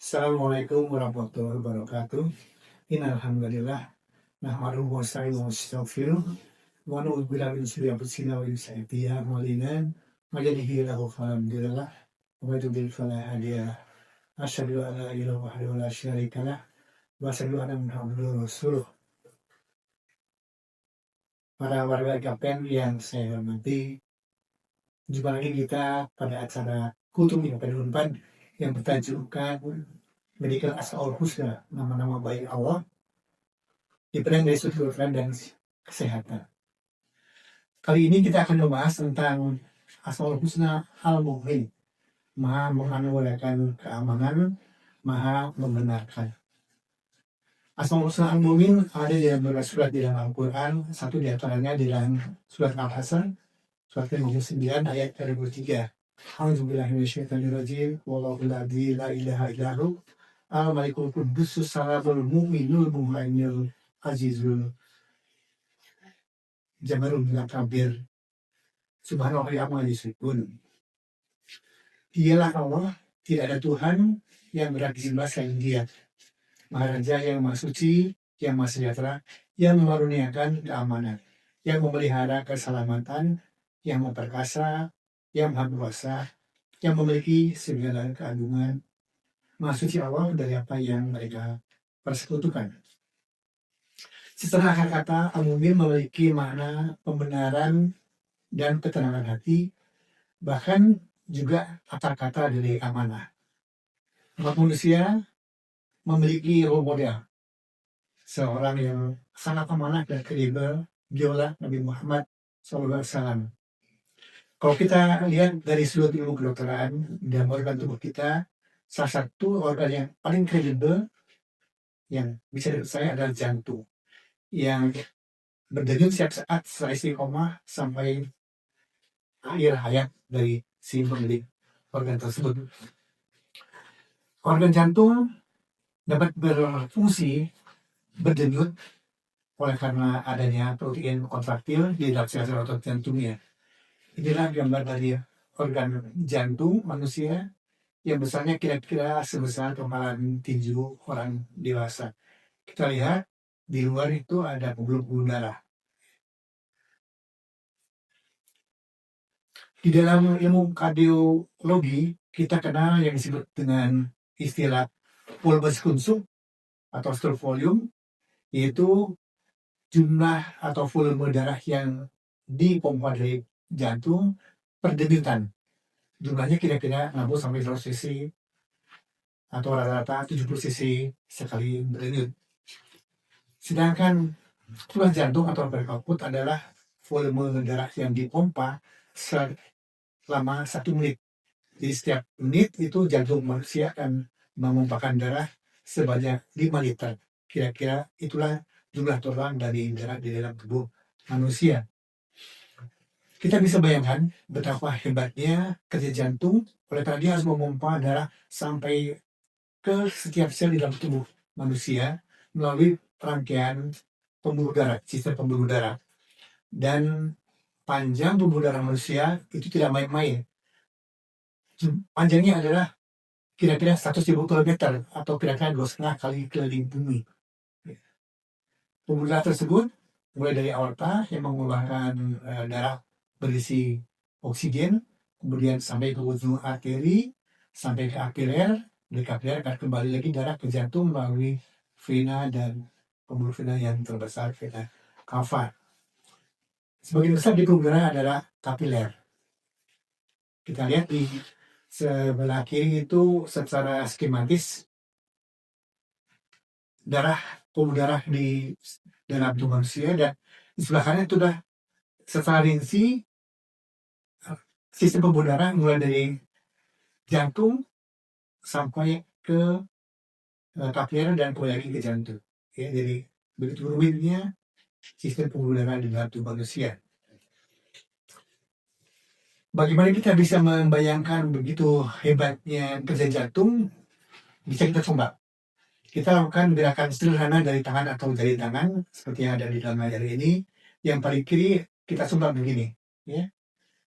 Assalamualaikum warahmatullahi wabarakatuh. Innal hamdalillah nahmaduhu wa nasta'inuhu wa nastaghfiruh wa na'udzu billahi min shururi anfusina wa min sayyiati a'malina. May yahdihillahu fala mudilla lahu wa may yudlil fala hadiya lahu. Asyhadu an la ilaha illallah wahdahu la syarika lahu wa asyhadu anna Muhammadar Rasulullah. Para warga Gapen yang saya hormati, jumpa lagi kita pada acara Kultum Gapen Unpad yang bertajukkan Medical Asmaul Husna, nama-nama baik Allah, dipandang dari sudut kedokteran dan kesehatan. Kali ini kita akan membahas tentang Asmaul Husna Al-Mu'min, Maha menganugerahkan keamanan, Maha membenarkan. Asmaul Husna Al-Mu'min ada di beberapa surat di dalam Al-Quran, satu di antaranya di dalam surat Al-Hasan, surat ke-59 ayat 23. A'udzubillahi minasyaitonirrajim. Wallahu la ilaha illa hu al-malikul quddus salamul mu'minul muhaiminul azizul jabarul kabir subhanallah amma yusyrikun. Dialah Allah, tidak ada Tuhan yang berhak disembah selain Dia, Maharaja yang Maha Suci, yang Maha Sejahtera, yang mengaruniakan keamanan, yang memelihara keselamatan, yang memperkasa, yang Maha Kuasa, yang memiliki segala keagungan. Maha Suci Allah dari apa yang mereka persekutukan. Setelah akar kata Al-Mu'min memiliki makna pembenaran dan ketenangan hati, bahkan juga akar kata dari amanah. Umat manusia memiliki role model, seorang yang sangat amanah dan kredibel, dialah Nabi Muhammad SAW. Kalau kita lihat dari sudut ilmu kedokteran dan organ tubuh kita, salah satu organ yang paling kredibel yang bisa dipercaya adalah jantung, yang berdenyut setiap saat setelah istiqomah sampai akhir hayat dari si pemilik organ tersebut. Organ jantung dapat berfungsi berdenyut oleh karena adanya protein kontraktil di dalam sel-sel otot jantungnya. Inilah gambar dari organ jantung manusia yang besarnya kira-kira sebesar kemalan tinju orang dewasa. Kita lihat di luar itu ada pembuluh darah. Di dalam ilmu kardiologi kita kenal yang disebut dengan istilah pulmonary consum atau stroke volume, yaitu jumlah atau volume darah yang dipompa dari jantung per denyutan. Jumlahnya kira-kira 60 sampai 100 cc atau rata-rata 70 cc sekali berdenyut. Sedangkan tulang jantung atau output adalah volume darah yang dipompa selama 1 menit. Jadi setiap menit itu jantung manusia akan memompakan darah sebanyak 5 liter. Kira-kira itulah jumlah total dari darah di dalam tubuh manusia. Kita bisa bayangkan betapa hebatnya kerja jantung, oleh karena dia harus memompa darah sampai ke setiap sel di dalam tubuh manusia melalui rangkaian pembuluh darah, sistem pembuluh darah. Dan panjang pembuluh darah manusia itu tidak main-main. Panjangnya adalah kira-kira 100.000 km atau kira-kira 2,5 kali keliling bumi. Pembuluh darah tersebut mulai dari aorta yang mengeluarkan darah berisi oksigen, kemudian sampai ke ujung arteri, sampai ke kapiler, dari kapiler akan kembali lagi darah ke jantung melalui vena dan pembuluh vena yang terbesar, vena cava. Sebagian besar di pembuluh darah adalah kapiler. Kita lihat di sebelah kiri itu secara skematis pembuluh darah di dalam tubuh manusia, dan di sebelah kanan itu sudah secara rinci sistem pembuluh darah mulai dari jantung sampai ke kapiler dan kembali lagi ke jantung. Ya, jadi begitu rumitnya sistem pembuluh darah di dalam tubuh manusia. Bagaimana kita bisa membayangkan begitu hebatnya kerja jantung? Bisa kita coba. Kita lakukan gerakan sederhana dari tangan atau jari tangan seperti yang ada di dalam layar ini. Yang paling kiri kita coba begini, ya.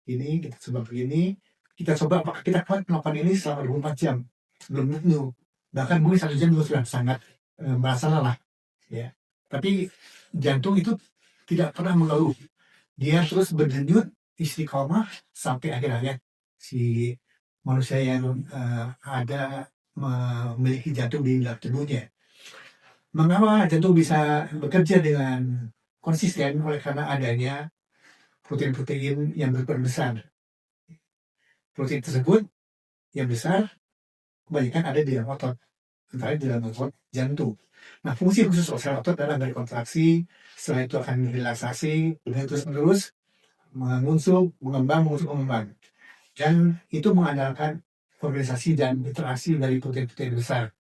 Ini kita coba begini. Kita coba apakah kita kuat melakukan ini selama 24 jam. Belum tentu. Bahkan mungkin 1 jam juga sudah sangat merasa lelah, ya. Tapi jantung itu tidak pernah mengeluh, dia terus berdenyut istiqomah sampai akhir hayat si manusia yang ada memiliki jantung di dalam tubuhnya. Mengapa jantung bisa bekerja dengan konsisten? Oleh karena adanya protein-protein yang berperan besar. Protein tersebut yang besar kebanyakan ada di dalam otot, antara di dalam otot jantung. Nah, fungsi khusus sel otot adalah dari kontraksi, setelah itu akan relaksasi, kemudian terus-menerus mengembang. Dan itu mengandalkan organisasi dan interaksi dari protein-protein besar.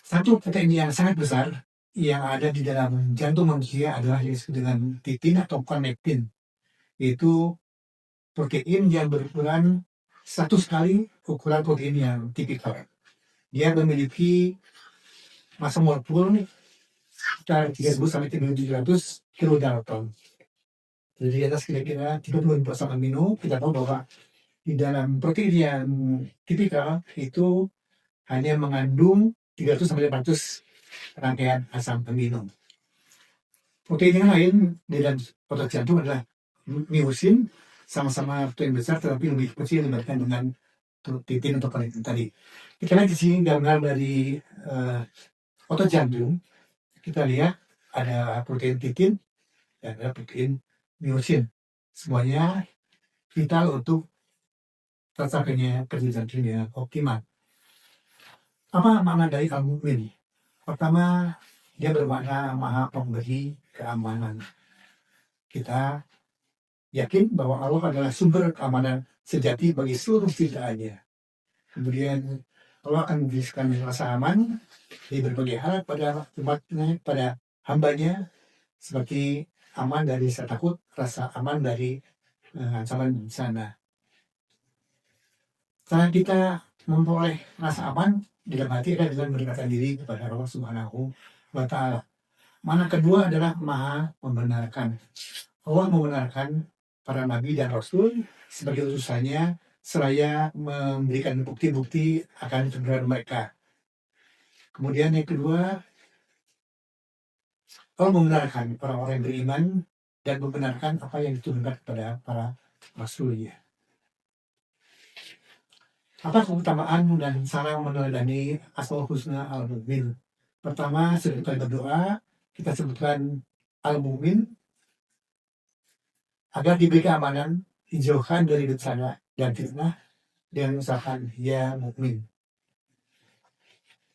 Satu protein yang sangat besar yang ada di dalam jantung manusia adalah yang disebut dengan titin atau connectin. Itu protein yang berukuran 100 kali ukuran protein yang tipikal. Dia memiliki massa molekul sekitar 3.000 sampai 3.700 kilodalton. Jadi di atas kira-kira 30 asam amino. Kita tahu bahwa di dalam protein yang tipikal itu hanya mengandung 300 sampai 400 rangkaian asam amino. Protein yang lain di dalam otot jantung adalah myosin, sama-sama protein besar tetapi lebih kecil dibandingkan dengan titin atau connectin tadi. Kita lihat di sini gambar dari otot jantung. Kita lihat ada protein titin dan ada protein myosin. Semuanya vital untuk tercapainya kerja jantung yang optimal. Apa makna dari al-mu'min? Pertama, dia bermakna maha pemberi keamanan. Kita yakin bahwa Allah adalah sumber keamanan sejati bagi seluruh ciptaannya. Kemudian Allah akan memberikan rasa aman di berbagai hal pada umatnya, pada hambanya, seperti aman dari rasa takut, rasa aman dari ancaman bencana. Cara kita memperoleh rasa aman di dalam hati adalah dengan mendekatkan diri kepada Allah Subhanahu wa Ta'ala. Mana kedua adalah maha membenarkan. Allah membenarkan para nabi dan rasul sebagai utusannya seraya memberikan bukti-bukti akan kebenaran mereka. Kemudian yang kedua, Allah membenarkan orang-orang yang beriman dan membenarkan apa yang diturunkan kepada para rasulnya. Apa keutamaan dan cara meneladani Asmaul Husna Al-Mu'min? Pertama, sebelum berdoa, kita sebutkan Al-Mu'min agar diberi keamanan, dijauhkan dari bencana dan fitnah dengan mengucapkan ya Mu'min.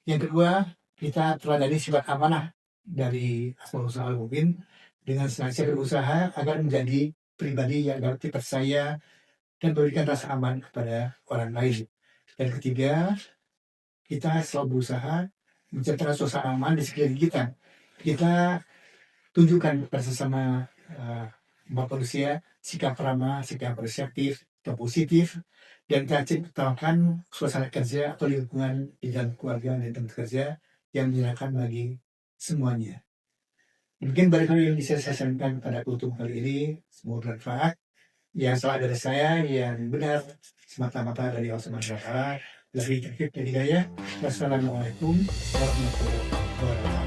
Yang kedua, kita teladani sifat amanah dari Asmaul Husna Al-Mu'min dengan senantiasa berusaha agar menjadi pribadi yang dapat dipercaya dan memberikan rasa aman kepada orang lain. Dan ketiga, kita selalu berusaha menciptakan suasana aman di sekeliling kita. Kita tunjukkan kepada sesama manusia sikap ramah, sikap reseptif, atau positif, dan kita ciptakan suasana kerja atau lingkungan di dalam keluarga dan tempat kerja yang menyenangkan bagi semuanya. Mungkin barangkali yang bisa saya sampaikan pada kultum kali ini, semoga bermanfaat. Yang salah dari saya, yang benar semata-mata dari Allah Subhanahu wa Ta'ala. Lebih terkait dari saya. Wassalamualaikum warahmatullahi wabarakatuh.